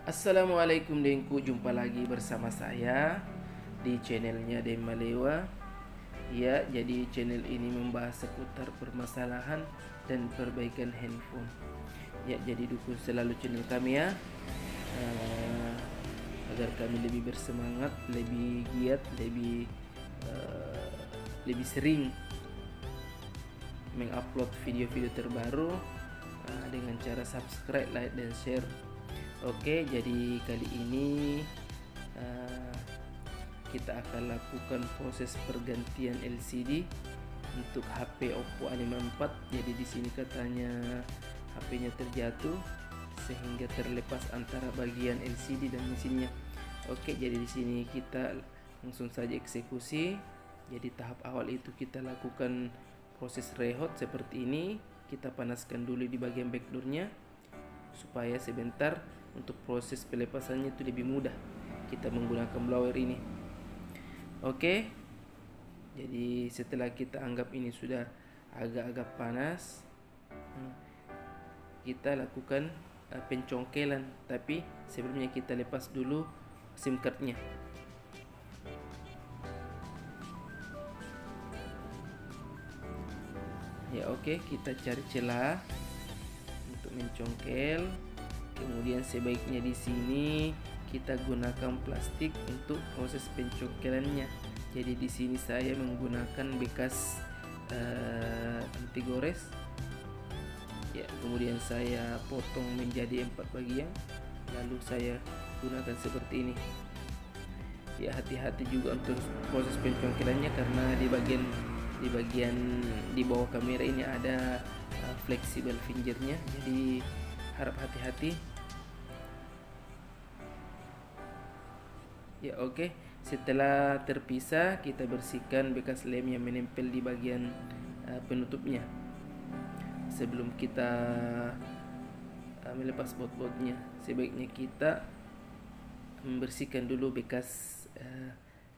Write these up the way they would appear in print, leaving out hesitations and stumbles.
Assalamualaikum Dengku, jumpa lagi bersama saya di channelnya Demalewa. Ya, jadi channel ini membahas seputar permasalahan dan perbaikan handphone. Ya, jadi dukung selalu channel kami ya, eh, agar kami lebih bersemangat, lebih giat, lebih sering mengupload video-video terbaru dengan cara subscribe, like, dan share. Oke, jadi kali ini uh, kita akan lakukan proses pergantian LCD untuk HP Oppo A54. Jadi di sini katanya HP-nya terjatuh sehingga terlepas antara bagian LCD dan mesinnya. Oke, jadi di sini kita langsung saja eksekusi. Jadi tahap awal itu kita lakukan proses rehot seperti ini. Kita panaskan dulu di bagian backdoornya supaya sebentar untuk proses pelepasannya itu lebih mudah. Kita menggunakan blower ini. Oke. Jadi setelah kita anggap ini sudah agak-agak panas, kita lakukan pencongkelan, tapi sebelumnya kita lepas dulu SIM cardnya. Ya oke, kita cari celah untuk mencongkel. Kemudian sebaiknya di sini kita gunakan plastik untuk proses pencongkelannya. Jadi di sini saya menggunakan bekas anti gores. Ya, kemudian saya potong menjadi 4 bagian, lalu saya gunakan seperti ini. Ya, hati-hati juga untuk proses pencongkelannya karena di bagian di bawah kamera ini ada fleksibel fingernya, jadi harap hati-hati. Ya oke, setelah terpisah kita bersihkan bekas lem yang menempel di bagian penutupnya sebelum kita melepas baut-bautnya. Sebaiknya kita membersihkan dulu bekas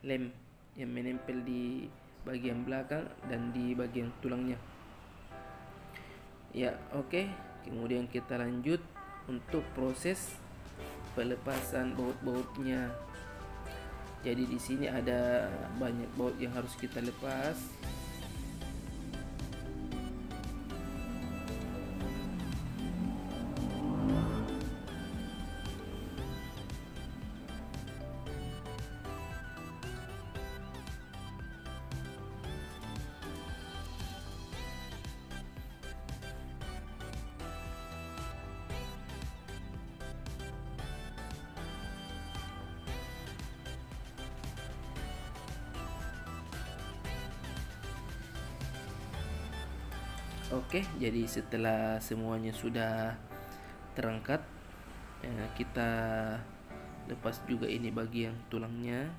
lem yang menempel di bagian belakang dan di bagian tulangnya. Ya oke, kemudian kita lanjut untuk proses pelepasan baut-bautnya. Jadi di sini ada banyak baut yang harus kita lepas. Oke, jadi setelah semuanya sudah terangkat, kita lepas juga ini bagian tulangnya.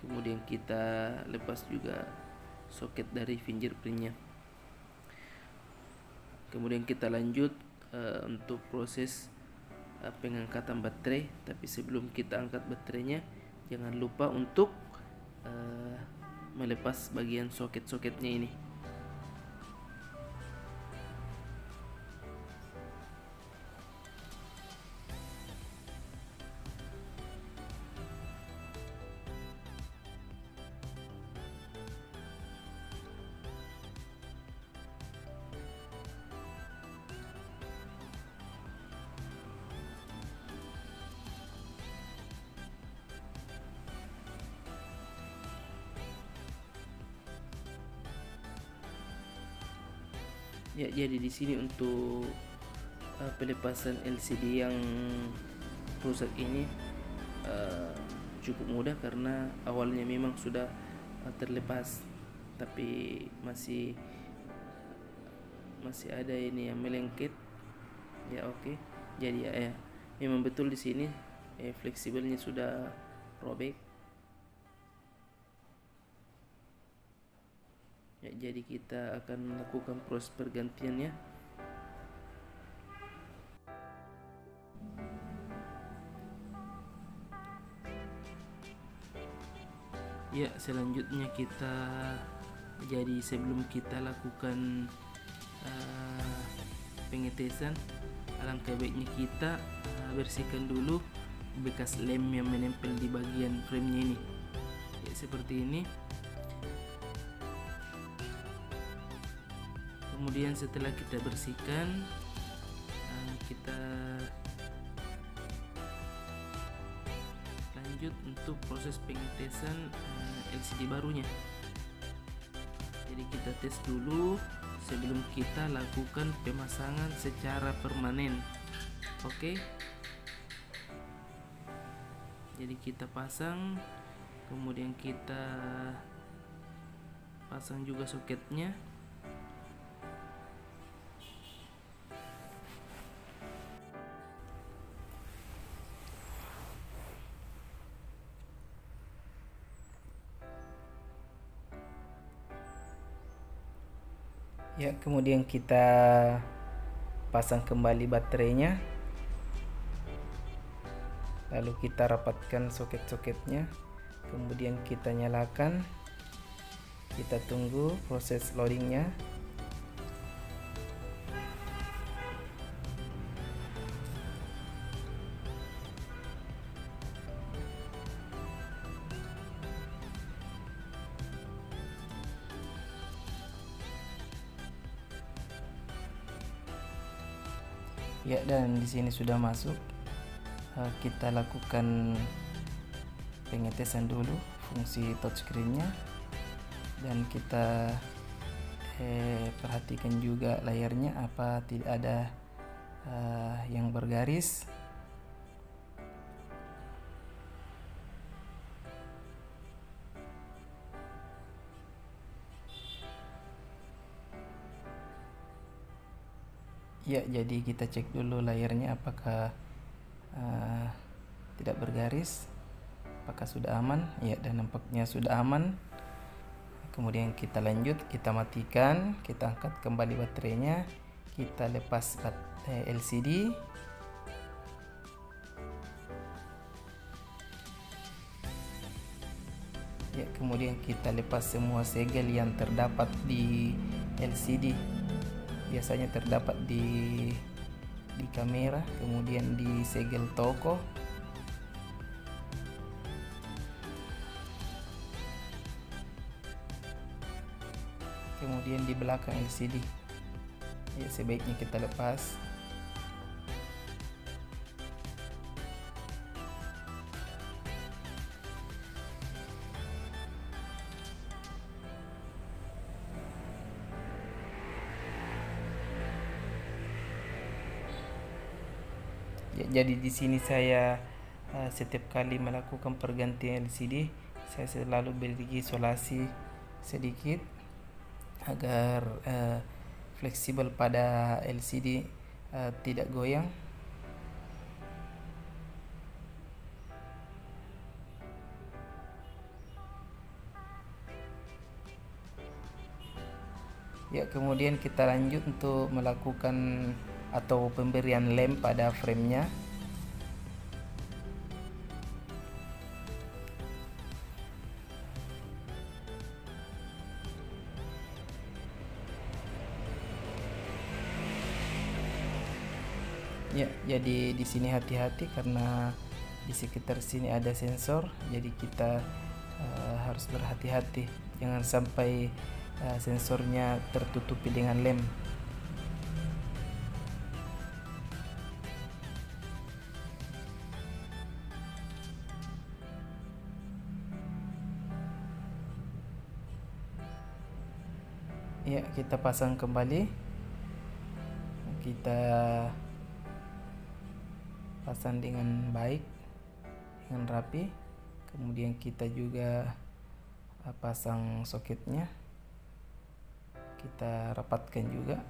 Kemudian kita lepas juga soket dari fingerprintnya. Kemudian kita lanjut untuk proses pengangkatan baterai. Tapi sebelum kita angkat baterainya, jangan lupa untuk melepas bagian soket-soketnya ini. Ya, jadi di sini untuk pelepasan LCD yang rusak ini cukup mudah karena awalnya memang sudah terlepas, tapi masih ada ini yang melengket. Ya oke. Jadi ya, memang betul di sini fleksibelnya sudah robek. Ya, jadi kita akan melakukan proses pergantiannya. Ya, selanjutnya sebelum kita lakukan pengetesan, alangkah baiknya kita bersihkan dulu bekas lem yang menempel di bagian framenya ini, ya seperti ini. Kemudian setelah kita bersihkan, kita lanjut untuk proses pengetesan LCD barunya. Jadi kita tes dulu sebelum kita lakukan pemasangan secara permanen. Oke. Jadi kita pasang, kemudian kita pasang juga soketnya. Ya, kemudian kita pasang kembali baterainya. Lalu kita rapatkan soket-soketnya, kemudian kita nyalakan, kita tunggu proses loadingnya. Ya, dan di sini sudah masuk. Kita lakukan pengetesan dulu fungsi touchscreen-nya, dan kita perhatikan juga layarnya apa tidak ada yang bergaris. Ya, jadi kita cek dulu layarnya apakah tidak bergaris, apakah sudah aman. Ya, dan nampaknya sudah aman. Kemudian kita lanjut, kita matikan, kita angkat kembali baterainya, kita lepas LCD. Ya, kemudian kita lepas semua segel yang terdapat di LCD. Biasanya terdapat di kamera, kemudian di segel toko. Kemudian di belakang LCD. Ya, sebaiknya kita lepas. Ya, jadi di sini saya setiap kali melakukan pergantian LCD, saya selalu beri isolasi sedikit agar fleksibel pada LCD, tidak goyang. Ya, kemudian kita lanjut untuk melakukan atau pemberian lem pada framenya. Ya, jadi di sini hati-hati karena di sekitar sini ada sensor, jadi kita harus berhati-hati, jangan sampai sensornya tertutupi dengan lem. Ya, kita pasang kembali, kita pasang dengan baik, dengan rapi. Kemudian kita juga pasang soketnya, kita rapatkan juga.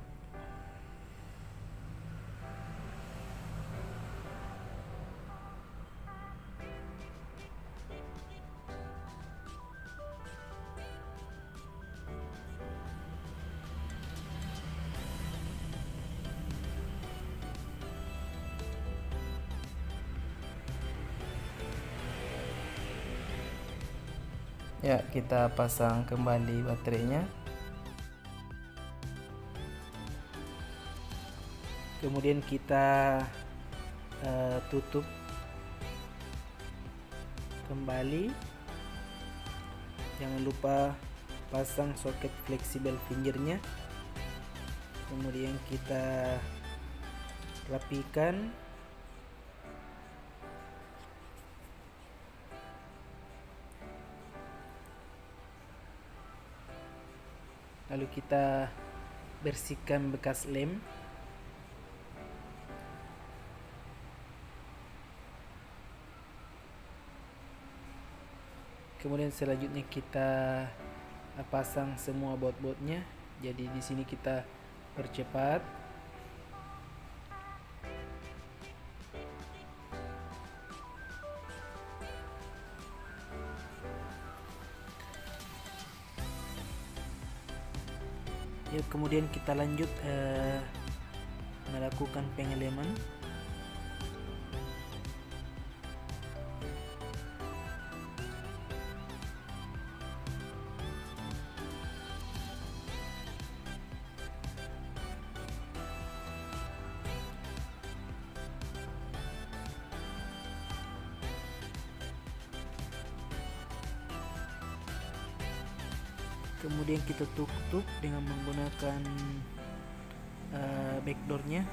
Ya, kita pasang kembali baterainya. Kemudian kita tutup kembali. Jangan lupa pasang soket fleksibel fingernya. Kemudian kita rapikan. Lalu kita bersihkan bekas lem. Kemudian selanjutnya kita pasang semua baut-bautnya. Jadi di sini kita percepat. Ya, kemudian kita lanjut melakukan pengeleman. Kemudian kita tutup dengan menggunakan backdoornya.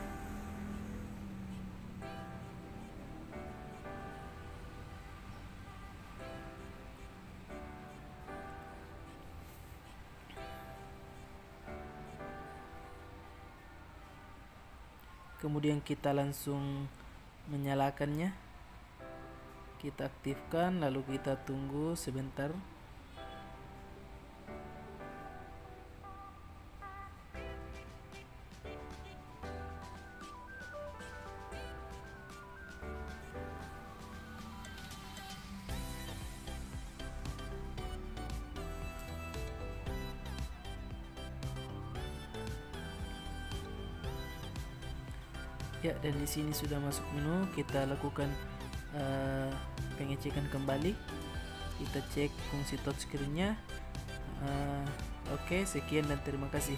Kemudian kita langsung menyalakannya. Kita aktifkan, lalu kita tunggu sebentar. Ya, dan di sini sudah masuk menu. Kita lakukan pengecekan kembali. Kita cek fungsi touchscreen-nya. Oke, sekian dan terima kasih.